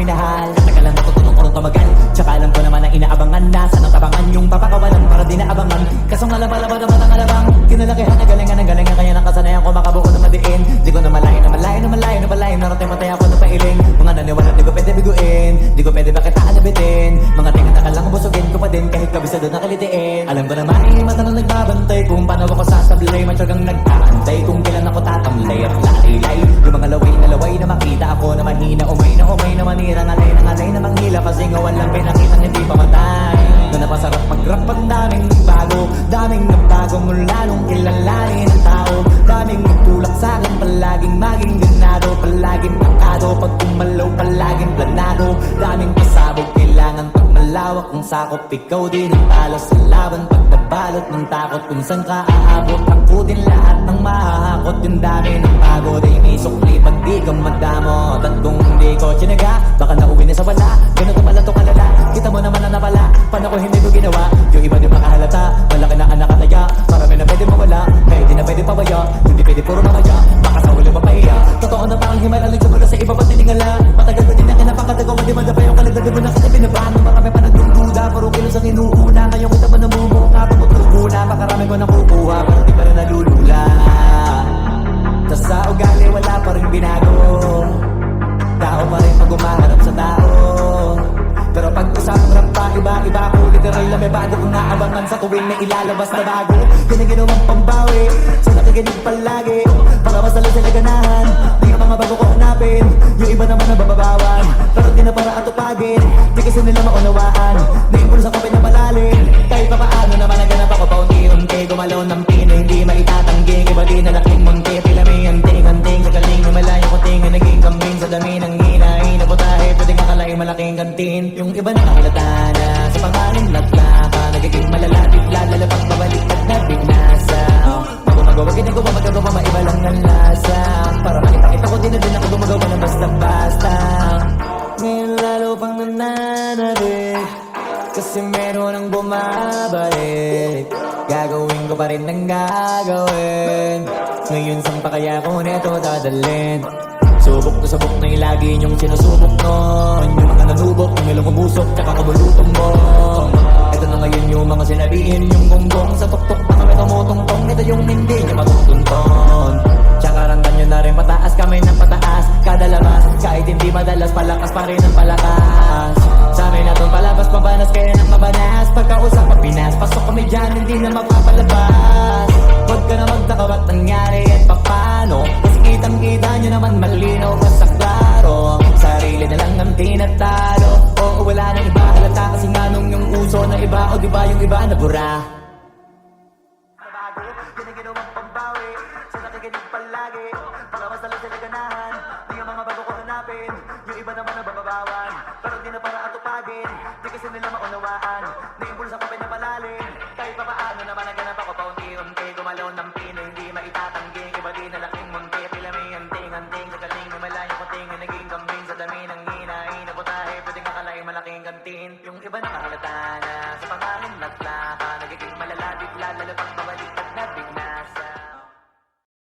minahal. Katagalan matutulong ko tumagal, tsaka alam ko naman na inaabangan na sanang tabangan yung papakawalan para di naabangan. Kasong alaba-laba naman ang alabang kinalakihan na galingan ng galingan, kaya nakasanayan ko makabuo ng madiin. Di ko na malayo na malayo na malayo na malayo, narating matay ako na pailing. Mga naniwala di ko pwede biguin, di ko pwede bakitaan na bitin. Mga tingin na kalang busugin ko pa din kahit kabisado na kalitiin. Alam ko naman ay mata na nagbabantay kung paano ako sasablay, matyagang nagtaantay kung kailan ako tatamlay at latilay. Yung mga laway na makita ako na mahina, umay na manira, ngalay na manghila, kasi nga walang pinakitang hindi pamatay. Na napasarap mag-rap ang daming bago, daming nagbago mula nung kilalanin ang tao. Daming nagtulak sa'kin, palaging maging ganado, palaging pakado, pag kumalaw palaging planado. Daming pasabog, kailangan pag malawak ang sakop, ikaw din ang talo sa laban, pagkabalot ng takot kung saan ka aabot. Ako din lahat ng mahahakot, yung dami ng pagod ay may sukli pag di ka madamot. At kung hindi ko tsinaga, baka nauwi na sa wala. Ganun pala to kalala, kita mo naman na napala, paano ko hindi ko ginawa? Yung iba di makahalata, malaki na anak kataya, marami na pwede mawala, kaya di na pwede pabaya, hindi pwede puro mamaya, baka sa huli mapahiya. Totoo na parang himalalay sa mula sa iba pati ningala. Matagal ko din na kinapakatagawa, di man na pa yung kalagdagan mo na kasi binabahan. Marami pa nagdududa, puro kilos ang inuuna, ngayon kita pa namumuka, tumutuluna, makarami ko nakukuha, pero di pa rin nalulula. Tas sa ugali wala pa rin binago, tao pa rin pag umaharap sa tao. Pero pag usapang rap pa, iba-iba ako, literal na may bago kung naabangan sa tuwing may ilalabas na bago. Yan ang ginawang pambawi, so nakikinig palagi, para mas lalo sila ganahan. Di yung mga bago ko hanapin, yung iba naman na bababawan, pero di na para atupagin, di kasi nila maunawaan. Naimpulsa ko pinapalalim, kahit pa paano naman naganap ako paunti-unti. Gumalaw ng pino, hindi maitatanggi, iba di na laking munti, tila may anting-anting, sa galing na malayo ko tingin, naging kambing sa dami ng hinahin na putahe, pwedeng akalain malaking kantin. Yung iba nakahalata na sa pangalan latlaka, nagiging malala, bigla lalapag pabalik at nabignasa. Magumagawa, ginagawa, magagawa, maiba lang ang lasa, para makita-kita ko din na din ako gumagawa na basta-basta. Ngayon lalo pang nananabik, kasi meron ang bumabalik, gagawin ko pa rin ang gagawin. Ngayon saan pa kaya ko neto dadalhin? Subok to sabok na yung lagi niyong sinusubok nun, yung mga nanubok, yung ilang umusok, tsaka kumulutong mo. Ito na ngayon yung mga sinabihin, yung gonggong sa tuktok pa kami tumutungtong. Ito yung hindi niya matutunton, tsaka randan nyo na rin pataas, kamay ng pataas, kada labas, kahit hindi madalas, palakas pa rin ang palakas. Sa amin na itong palabas, pabanas kaya ng mabanas, pagkausap ang Pinas, pasok kami dyan, hindi na mapapalabas. Huwag ka na magtaka ba't nangyari at papano, kasi kitang-kita nyo naman malinaw pa sa klaro. Sarili na lang ang tinatalo, oo wala nang iba halata, kasi nga nung yung uso na iba, o diba yung iba nabura. Nabago, yan ang ginawang pambawi, sa nakikinig palagi, para mas lalo sila ganahan. Di ang mga bago ko hanapin, yung iba naman nababawan, pero di na para atupagin, di kasi nila maunawaan. Naimpulsa ko pinapalalim, kahit pa paano naman naganap ako paunti-unti. Gumalaw ng pino, hindi maitatanggi, iba di na laking munti, tila may anting-anting, sa galing na malayo ko tingin, naging kambing sa dami ng hinahin na putahe, pwedeng akalain malaking kantin. Yung iba nakahalata na sa pangalan